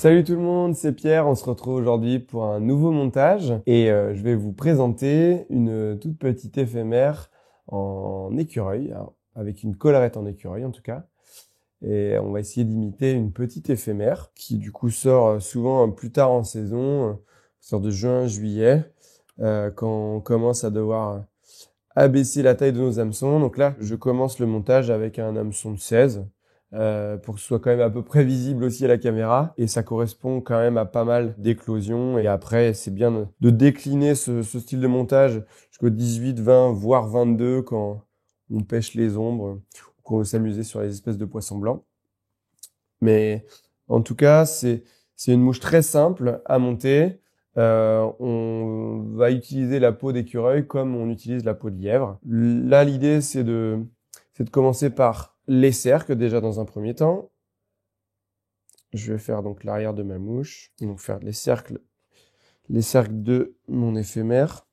Salut tout le monde, c'est Pierre. On se retrouve aujourd'hui pour un nouveau montage et je vais vous présenter une toute petite éphémère en écureuil, alors, avec une collerette en écureuil en tout cas. Et on va essayer d'imiter une petite éphémère qui du coup sort souvent plus tard en saison, sort de juin, juillet, quand on commence à devoir abaisser la taille de nos hameçons. Donc là, je commence le montage avec un hameçon de 16 pour que ce soit quand même à peu près visible aussi à la caméra. Et ça correspond quand même à pas mal d'éclosions. Et après, c'est bien de décliner ce style de montage jusqu'au 18, 20, voire 22 quand on pêche les ombres, ou qu'on veut s'amuser sur les espèces de poissons blancs. Mais en tout cas, c'est une mouche très simple à monter. On va utiliser la peau d'écureuil comme on utilise la peau de lièvre. Là, l'idée, c'est de commencer par les cercles déjà dans un premier temps. Je vais faire donc l'arrière de ma mouche. Donc faire les cercles de mon éphémère.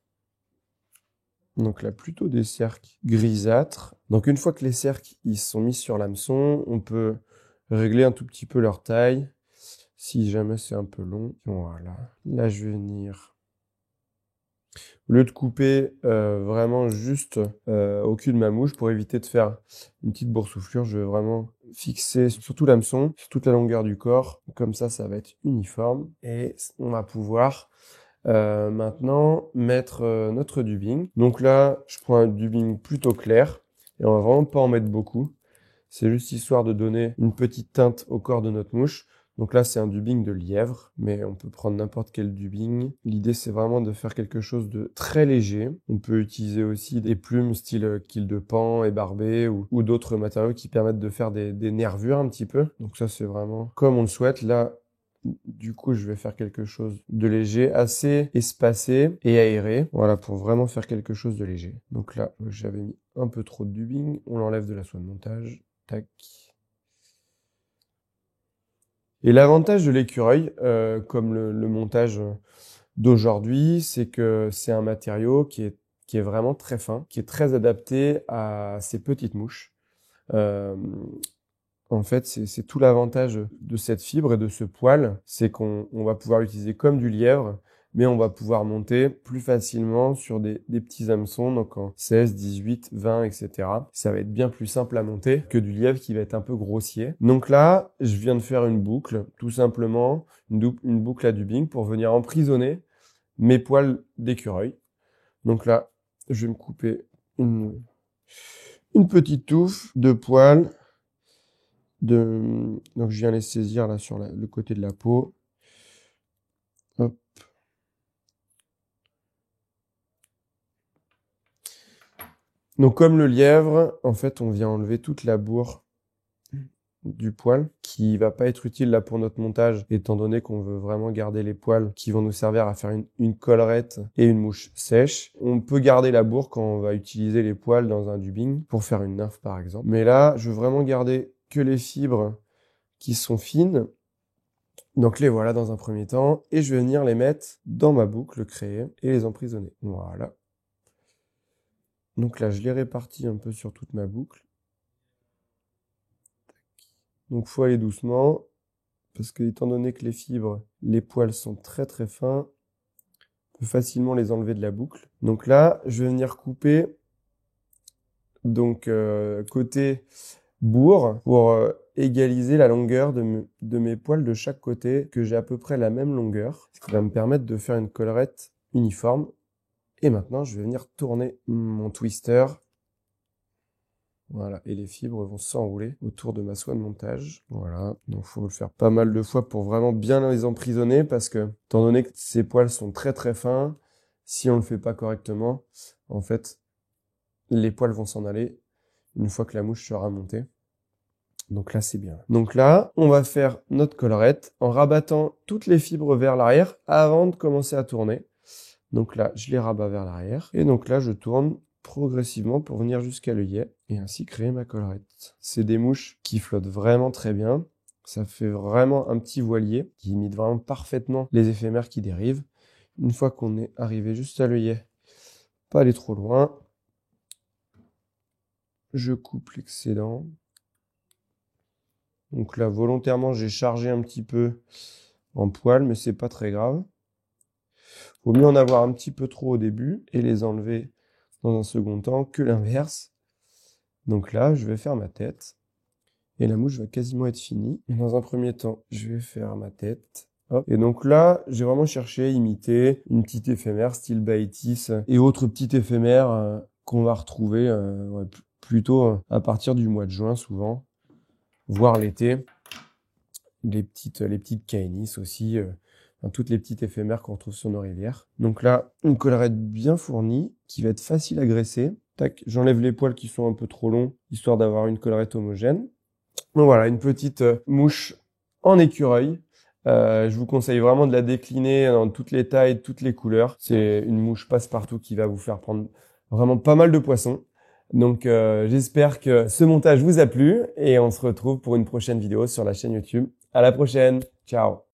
Donc là, plutôt des cercles grisâtres. Donc une fois que les cercles ils sont mis sur l'hameçon, on peut régler un tout petit peu leur taille. Si jamais c'est un peu long. Voilà. Là, je vais venir. Au lieu de couper vraiment juste au cul de ma mouche pour éviter de faire une petite boursouflure, je vais vraiment fixer surtout l'hameçon, sur toute la longueur du corps. Comme ça va être uniforme. Et on va pouvoir maintenant mettre notre dubbing. Donc là, je prends un dubbing plutôt clair. Et on va vraiment pas en mettre beaucoup. C'est juste histoire de donner une petite teinte au corps de notre mouche. Donc là, c'est un dubbing de lièvre, mais on peut prendre n'importe quel dubbing. L'idée, c'est vraiment de faire quelque chose de très léger. On peut utiliser aussi des plumes style quille de paon et barbet ou d'autres matériaux qui permettent de faire des nervures un petit peu. Donc ça, c'est vraiment comme on le souhaite. Là, du coup, je vais faire quelque chose de léger, assez espacé et aéré. Voilà, pour vraiment faire quelque chose de léger. Donc là, j'avais mis un peu trop de dubbing. On l'enlève de la soie de montage. Tac. Et l'avantage de l'écureuil, comme le montage d'aujourd'hui, c'est que c'est un matériau qui est vraiment très fin, qui est très adapté à ces petites mouches. Euh, En fait, c'est tout l'avantage de cette fibre et de ce poil, c'est qu'on va pouvoir l'utiliser comme du lièvre, mais on va pouvoir monter plus facilement sur des petits hameçons, donc en 16, 18, 20, etc. Ça va être bien plus simple à monter que du lièvre qui va être un peu grossier. Donc là, je viens de faire une boucle, tout simplement, une boucle à dubbing pour venir emprisonner mes poils d'écureuil. Donc là, je vais me couper une petite touffe de poils. Donc je viens les saisir là sur le côté de la peau. Hop. Donc comme le lièvre, en fait, on vient enlever toute la bourre du poil qui va pas être utile là pour notre montage étant donné qu'on veut vraiment garder les poils qui vont nous servir à faire une collerette et une mouche sèche. On peut garder la bourre quand on va utiliser les poils dans un dubbing pour faire une nymphe par exemple. Mais là, je veux vraiment garder que les fibres qui sont fines. Donc les voilà dans un premier temps, et je vais venir les mettre dans ma boucle créée et les emprisonner. Voilà. Donc là, je les répartis un peu sur toute ma boucle. Donc faut aller doucement, parce que étant donné que les fibres, les poils sont très très fins, on peut facilement les enlever de la boucle. Donc là, je vais venir couper donc côté bourre pour égaliser la longueur de mes poils de chaque côté, que j'ai à peu près la même longueur, ce qui va me permettre de faire une collerette uniforme. Et maintenant, je vais venir tourner mon twister. Voilà, et les fibres vont s'enrouler autour de ma soie de montage. Voilà, donc faut le faire pas mal de fois pour vraiment bien les emprisonner parce que, étant donné que ces poils sont très très fins, si on le fait pas correctement, en fait, les poils vont s'en aller une fois que la mouche sera montée. Donc là, c'est bien. Donc là, on va faire notre collerette en rabattant toutes les fibres vers l'arrière avant de commencer à tourner. Donc là, je les rabats vers l'arrière. Et donc là, je tourne progressivement pour venir jusqu'à l'œillet et ainsi créer ma collerette. C'est des mouches qui flottent vraiment très bien. Ça fait vraiment un petit voilier qui imite vraiment parfaitement les éphémères qui dérivent. Une fois qu'on est arrivé juste à l'œillet, pas aller trop loin, je coupe l'excédent. Donc là, volontairement, j'ai chargé un petit peu en poils, mais c'est pas très grave. Vaut mieux en avoir un petit peu trop au début et les enlever dans un second temps que l'inverse. Donc là, je vais faire ma tête. Et la mouche va quasiment être finie. Dans un premier temps, je vais faire ma tête. Hop. Et donc là, j'ai vraiment cherché à imiter une petite éphémère style Baetis et autres petites éphémères qu'on va retrouver plutôt à partir du mois de juin souvent, voire l'été. Les petites caenis aussi, toutes les petites éphémères qu'on retrouve sur nos rivières. Donc là, une collerette bien fournie qui va être facile à graisser. Tac, j'enlève les poils qui sont un peu trop longs, histoire d'avoir une collerette homogène. Donc voilà, une petite mouche en écureuil. Je vous conseille vraiment de la décliner dans toutes les tailles, toutes les couleurs. C'est une mouche passe-partout qui va vous faire prendre vraiment pas mal de poissons. Donc j'espère que ce montage vous a plu et on se retrouve pour une prochaine vidéo sur la chaîne YouTube. À la prochaine. Ciao.